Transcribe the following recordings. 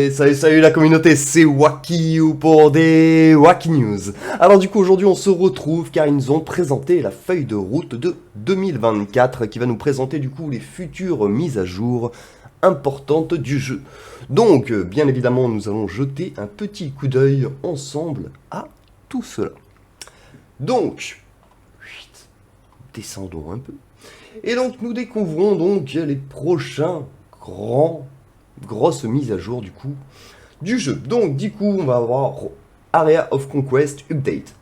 Et salut la communauté, c'est Wacky pour des Wacky News. Alors du coup aujourd'hui on se retrouve car ils nous ont présenté la feuille de route de 2024 qui va nous présenter du coup les futures mises à jour importantes du jeu. Donc bien évidemment nous allons jeter un petit coup d'œil ensemble à tout cela. Donc, descendons un peu. Et donc nous découvrons donc les prochains grosses mises à jour du coup du jeu. Donc du coup on va avoir Area of Conquest Update.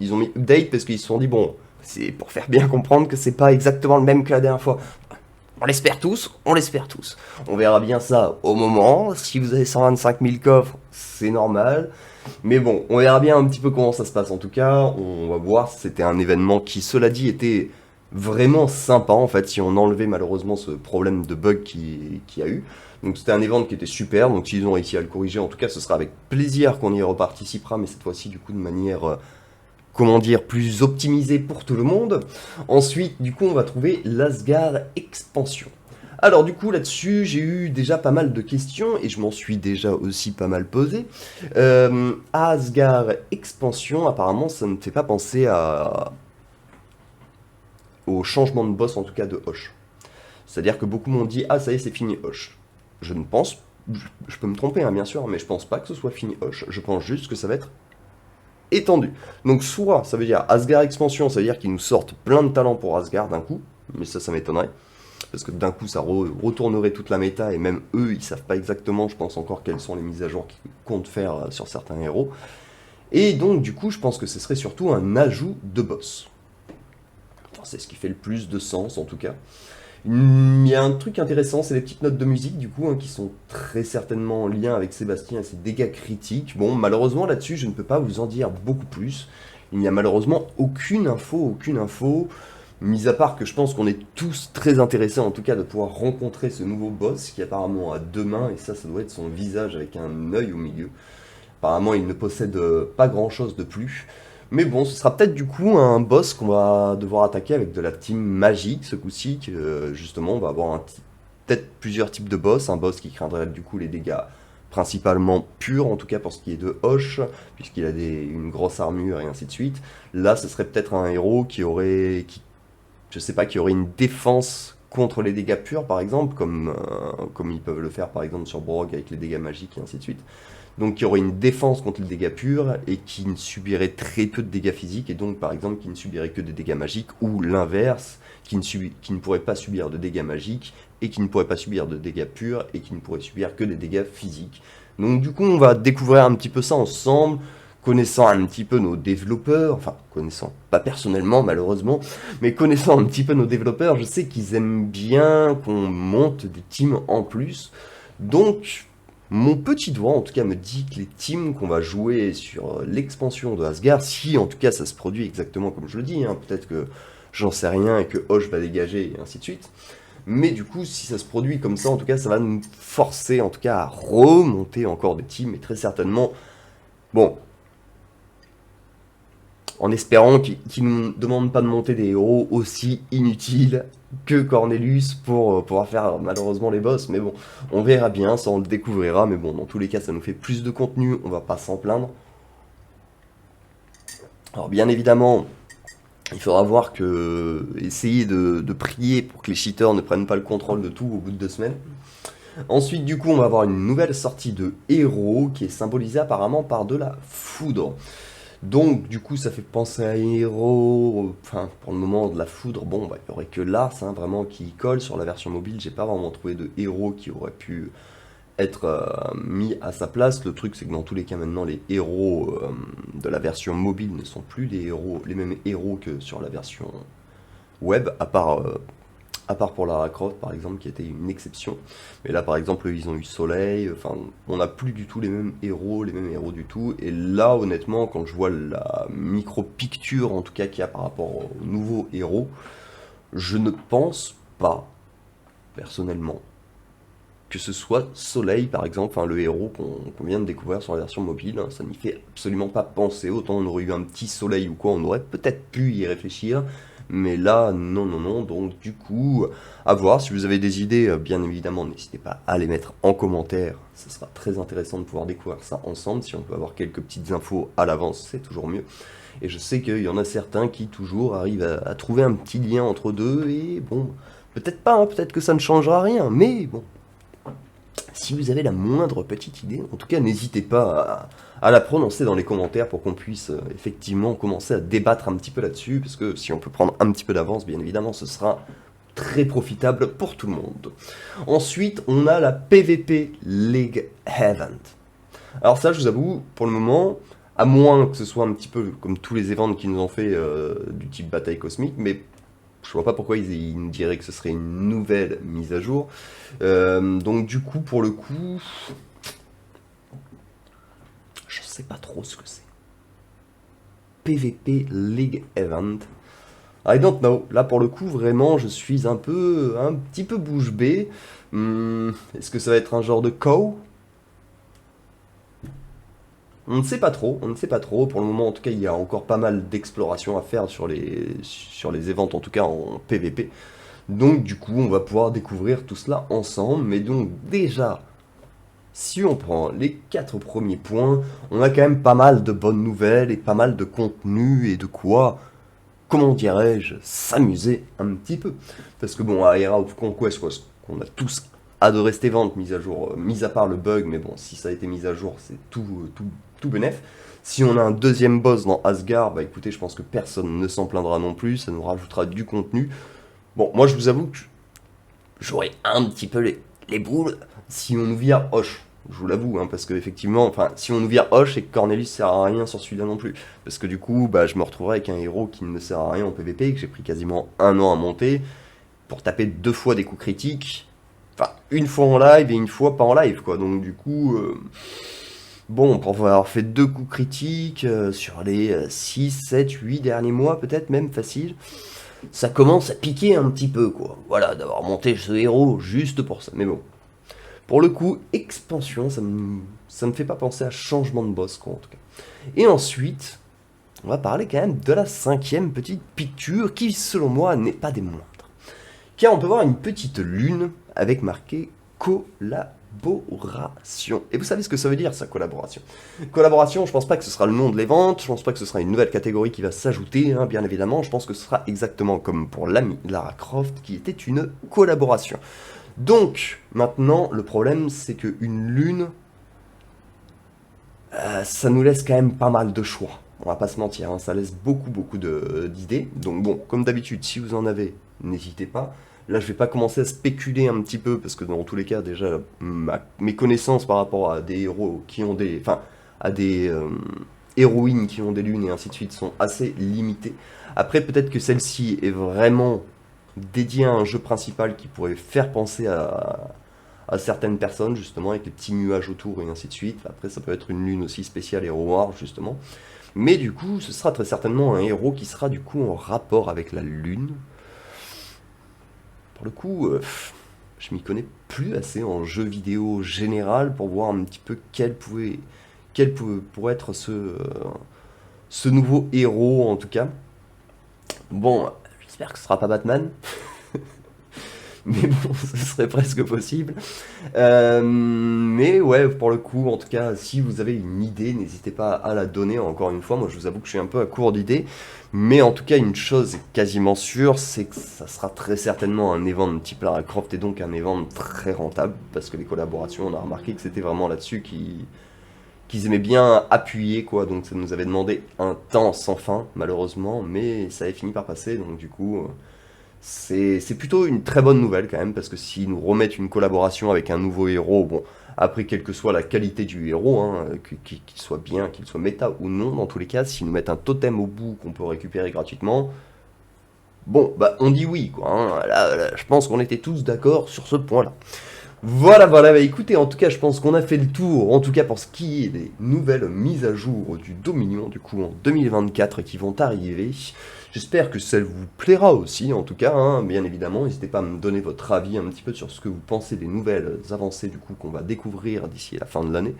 Ils ont mis Update parce qu'ils se sont dit bon, c'est pour faire bien comprendre que c'est pas exactement le même que la dernière fois. On l'espère tous, on l'espère tous. On verra bien ça au moment. Si vous avez 125 000 coffres, c'est normal. Mais bon, on verra bien un petit peu comment ça se passe. En tout cas, on va voir. C'était un événement qui, cela dit, était vraiment sympa en fait, si on enlevait malheureusement ce problème de bug qui y a eu. Donc c'était un événement qui était super, donc s'ils ont réussi à le corriger, en tout cas ce sera avec plaisir qu'on y reparticipera, mais cette fois-ci du coup de manière, comment dire, plus optimisée pour tout le monde. Ensuite du coup on va trouver l'Asgard Expansion. Alors du coup là-dessus j'ai eu déjà pas mal de questions et je m'en suis déjà aussi pas mal posé. Asgard Expansion, apparemment ça ne fait pas penser au changement de boss en tout cas de Hoche. C'est-à-dire que beaucoup m'ont dit ah ça y est c'est fini Hoche. Je ne pense, je peux me tromper hein, bien sûr, mais je pense pas que ce soit fini Hoche. Je pense juste que ça va être étendu. Donc soit ça veut dire Asgard Expansion, ça veut dire qu'ils nous sortent plein de talents pour Asgard d'un coup, mais ça m'étonnerait. Parce que d'un coup ça retournerait toute la méta et même eux ils savent pas exactement je pense encore quelles sont les mises à jour qu'ils comptent faire sur certains héros. Et donc du coup je pense que ce serait surtout un ajout de boss. Enfin, c'est ce qui fait le plus de sens en tout cas. Il y a un truc intéressant, c'est les petites notes de musique du coup, hein, qui sont très certainement en lien avec Sébastien et ses dégâts critiques. Bon, malheureusement là-dessus, je ne peux pas vous en dire beaucoup plus. Il n'y a malheureusement aucune info, mis à part que je pense qu'on est tous très intéressés en tout cas de pouvoir rencontrer ce nouveau boss qui apparemment a deux mains, et ça doit être son visage avec un œil au milieu. Apparemment, il ne possède pas grand-chose de plus. Mais bon, ce sera peut-être du coup un boss qu'on va devoir attaquer avec de la team magique ce coup-ci. Justement, on va avoir peut-être plusieurs types de boss. Un boss qui craindrait du coup les dégâts principalement purs, en tout cas pour ce qui est de Hoche, puisqu'il a une grosse armure et ainsi de suite. Là, ce serait peut-être un héros je sais pas, qui aurait une défense contre les dégâts purs, par exemple, comme ils peuvent le faire par exemple sur Brog avec les dégâts magiques et ainsi de suite. Donc qui aurait une défense contre les dégâts purs et qui ne subirait très peu de dégâts physiques et donc par exemple qui ne subirait que des dégâts magiques ou l'inverse, qui ne pourrait pas subir de dégâts magiques et qui ne pourrait pas subir de dégâts purs et qui ne pourrait subir que des dégâts physiques. Donc du coup on va découvrir un petit peu ça ensemble, connaissant un petit peu nos développeurs, enfin connaissant, pas personnellement malheureusement, mais connaissant un petit peu nos développeurs, je sais qu'ils aiment bien qu'on monte des teams en plus, donc mon petit doigt, en tout cas, me dit que les teams qu'on va jouer sur l'expansion de Asgard, si en tout cas ça se produit exactement comme je le dis, hein, peut-être que j'en sais rien et que Hoche va dégager et ainsi de suite, mais du coup, si ça se produit comme ça, en tout cas, ça va nous forcer en tout cas à remonter encore des teams et très certainement, bon, en espérant qu'ils ne nous demandent pas de monter des héros aussi inutiles que Cornelius pour pouvoir faire malheureusement les boss, mais bon, on verra bien, ça on le découvrira, mais bon, dans tous les cas, ça nous fait plus de contenu, on va pas s'en plaindre. Alors bien évidemment, il faudra voir essayer de prier pour que les cheaters ne prennent pas le contrôle de tout au bout de 2 semaines. Ensuite, du coup, on va avoir une nouvelle sortie de héros qui est symbolisée apparemment par de la foudre. Donc, du coup, ça fait penser à un héros, enfin, pour le moment, de la foudre, bon, bah, il n'y aurait que Lars, hein, vraiment, qui colle sur la version mobile. J'ai pas vraiment trouvé de héros qui aurait pu être mis à sa place. Le truc, c'est que dans tous les cas, maintenant, les héros de la version mobile ne sont plus les mêmes héros que sur la version web, à part pour Lara Croft par exemple qui était une exception. Mais là par exemple ils ont eu Soleil, enfin on n'a plus du tout les mêmes héros du tout. Et là honnêtement quand je vois la micro-picture en tout cas qu'il y a par rapport aux nouveaux héros, je ne pense pas personnellement que ce soit Soleil par exemple, enfin le héros qu'on vient de découvrir sur la version mobile, hein, ça n'y fait absolument pas penser. Autant on aurait eu un petit Soleil ou quoi, on aurait peut-être pu y réfléchir. Mais là, non, non, non. Donc du coup, à voir. Si vous avez des idées, bien évidemment, n'hésitez pas à les mettre en commentaire. Ce sera très intéressant de pouvoir découvrir ça ensemble. Si on peut avoir quelques petites infos à l'avance, c'est toujours mieux. Et je sais qu'il y en a certains qui toujours arrivent à trouver un petit lien entre deux. Et bon, peut-être pas, hein, peut-être que ça ne changera rien. Mais bon, si vous avez la moindre petite idée, en tout cas, n'hésitez pas à la prononcer dans les commentaires pour qu'on puisse effectivement commencer à débattre un petit peu là-dessus, parce que si on peut prendre un petit peu d'avance, bien évidemment, ce sera très profitable pour tout le monde. Ensuite, on a la PvP League Event. Alors ça, je vous avoue, pour le moment, à moins que ce soit un petit peu comme tous les events qu'ils nous ont fait du type bataille cosmique, mais je vois pas pourquoi ils nous diraient que ce serait une nouvelle mise à jour. Donc du coup, pour le coup, je sais pas trop ce que c'est. PvP League Event. I don't know. Là, pour le coup, vraiment, je suis un petit peu bouche bée. Est-ce que ça va être un genre de cow? On ne sait pas trop, on ne sait pas trop. Pour le moment, en tout cas, il y a encore pas mal d'exploration à faire sur les events, en tout cas en PvP. Donc, du coup, on va pouvoir découvrir tout cela ensemble. Mais donc, déjà, si on prend les 4 premiers points, on a quand même pas mal de bonnes nouvelles et pas mal de contenu et de quoi, comment dirais-je, s'amuser un petit peu. Parce que bon, à Era of Conquest, quoi, qu'on a tous adoré cette event mise à jour, mis à part le bug, mais bon, si ça a été mis à jour, c'est tout bénef. Si on a un deuxième boss dans Asgard, bah écoutez, je pense que personne ne s'en plaindra non plus, ça nous rajoutera du contenu. Bon, moi je vous avoue que j'aurais un petit peu les boules si on nous vire Hoche. Je vous l'avoue, hein, parce que effectivement, enfin, si on nous vire Hoche et que Cornelius sert à rien sur celui-là non plus. Parce que du coup, bah, je me retrouverai avec un héros qui ne me sert à rien en PvP, que j'ai pris quasiment un an à monter, pour taper 2 fois des coups critiques. Enfin, une fois en live et une fois pas en live, quoi. Donc du coup, bon, pour avoir fait 2 coups critiques sur les 6, 7, 8 derniers mois, peut-être même facile, ça commence à piquer un petit peu, quoi. Voilà, d'avoir monté ce héros juste pour ça. Mais bon, pour le coup, expansion, ça me fait pas penser à changement de boss, quoi, en tout cas. Et ensuite, on va parler quand même de la 5e petite picture, qui, selon moi, n'est pas des moindres. Car on peut voir une petite lune avec marqué collaboration. Et vous savez ce que ça veut dire, ça, collaboration? Collaboration, je pense pas que ce sera le nom de l'event, je pense pas que ce sera une nouvelle catégorie qui va s'ajouter, hein, bien évidemment, je pense que ce sera exactement comme pour l'ami Lara Croft, qui était une collaboration. Donc, maintenant, le problème, c'est qu'une lune, ça nous laisse quand même pas mal de choix. On va pas se mentir, hein, ça laisse beaucoup d'idées. Donc bon, comme d'habitude, si vous en avez, n'hésitez pas. Là, je vais pas commencer à spéculer un petit peu, parce que dans tous les cas, déjà, mes connaissances par rapport à des héros qui ont des... Enfin, à des héroïnes qui ont des lunes et ainsi de suite sont assez limitées. Après, peut-être que celle-ci est vraiment dédiée à un jeu principal qui pourrait faire penser à certaines personnes, justement, avec les petits nuages autour et ainsi de suite. Après, ça peut être une lune aussi spéciale Hero War, justement. Mais du coup, ce sera très certainement un héros qui sera du coup en rapport avec la lune. Pour le coup, je m'y connais plus assez en jeu vidéo général pour voir un petit peu pourrait être ce nouveau héros, en tout cas. Bon, j'espère que ce sera pas Batman. Mais bon, ce serait presque possible. Mais ouais, pour le coup, en tout cas, si vous avez une idée, n'hésitez pas à la donner. Encore une fois, moi je vous avoue que je suis un peu à court d'idées. Mais en tout cas, une chose est quasiment sûre, c'est que ça sera très certainement un event type Lara Croft et donc un event très rentable. Parce que les collaborations, on a remarqué que c'était vraiment là-dessus qu'ils aimaient bien appuyer, quoi. Donc ça nous avait demandé un temps sans fin, malheureusement. Mais ça avait fini par passer, donc du coup... c'est plutôt une très bonne nouvelle quand même, parce que s'ils nous remettent une collaboration avec un nouveau héros, bon, après quelle que soit la qualité du héros, hein, qu'il soit bien, qu'il soit méta ou non, dans tous les cas, s'ils nous mettent un totem au bout qu'on peut récupérer gratuitement, bon, bah on dit oui, quoi. Hein. Là, je pense qu'on était tous d'accord sur ce point-là. Voilà, voilà, bah écoutez, en tout cas, je pense qu'on a fait le tour, en tout cas pour ce qui est des nouvelles mises à jour du Dominion, du coup, en 2024, qui vont arriver. J'espère que ça vous plaira aussi, en tout cas, hein, bien évidemment. N'hésitez pas à me donner votre avis un petit peu sur ce que vous pensez des nouvelles avancées, du coup, qu'on va découvrir d'ici la fin de l'année.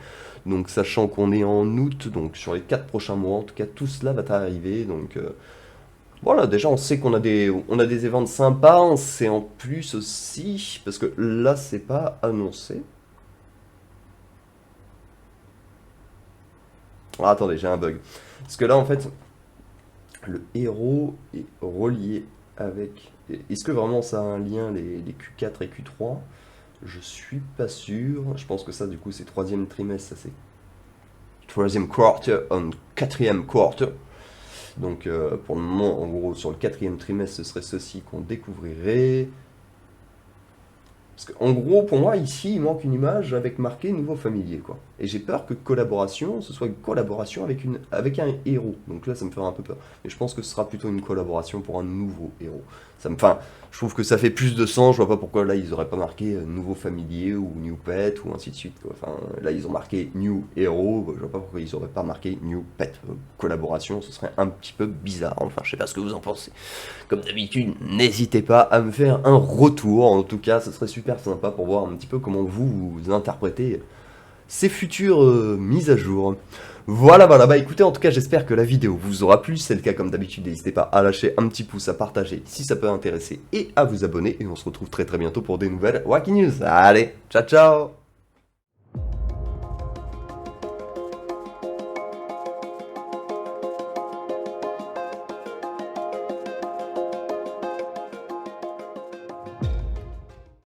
Donc, sachant qu'on est en août, donc sur les 4 prochains mois, en tout cas, tout cela va arriver, donc... Voilà, déjà on sait on a des events sympas, on sait en plus aussi, parce que là c'est pas annoncé. Ah, attendez, j'ai un bug. Parce que là en fait, le héros est relié avec... Est-ce que vraiment ça a un lien, les Q4 et Q3? Je suis pas sûr. Je pense que ça du coup c'est troisième trimestre, ça c'est troisième quarter, quatrième quarter. Donc pour le moment, en gros, sur le quatrième trimestre, ce serait ceci qu'on découvrirait. Parce qu'en gros, pour moi, ici, il manque une image avec marqué nouveau familier, quoi. Et j'ai peur que collaboration, ce soit une collaboration avec un héros. Donc là, ça me fera un peu peur. Mais je pense que ce sera plutôt une collaboration pour un nouveau héros. Enfin, je trouve que ça fait plus de sens. Je vois pas pourquoi là, ils auraient pas marqué nouveau familier ou new pet ou ainsi de suite, quoi. Enfin, là, ils ont marqué new héros. Je vois pas pourquoi ils auraient pas marqué new pet. Collaboration, ce serait un petit peu bizarre. Enfin, je sais pas ce que vous en pensez. Comme d'habitude, n'hésitez pas à me faire un retour. En tout cas, ce serait super sympa pour voir un petit peu comment vous interprétez ces futures mises à jour. Voilà, voilà, bah écoutez, en tout cas, j'espère que la vidéo vous aura plu. Si c'est le cas, comme d'habitude, n'hésitez pas à lâcher un petit pouce, à partager si ça peut intéresser et à vous abonner. Et on se retrouve très très bientôt pour des nouvelles Wacky News. Allez, ciao ciao!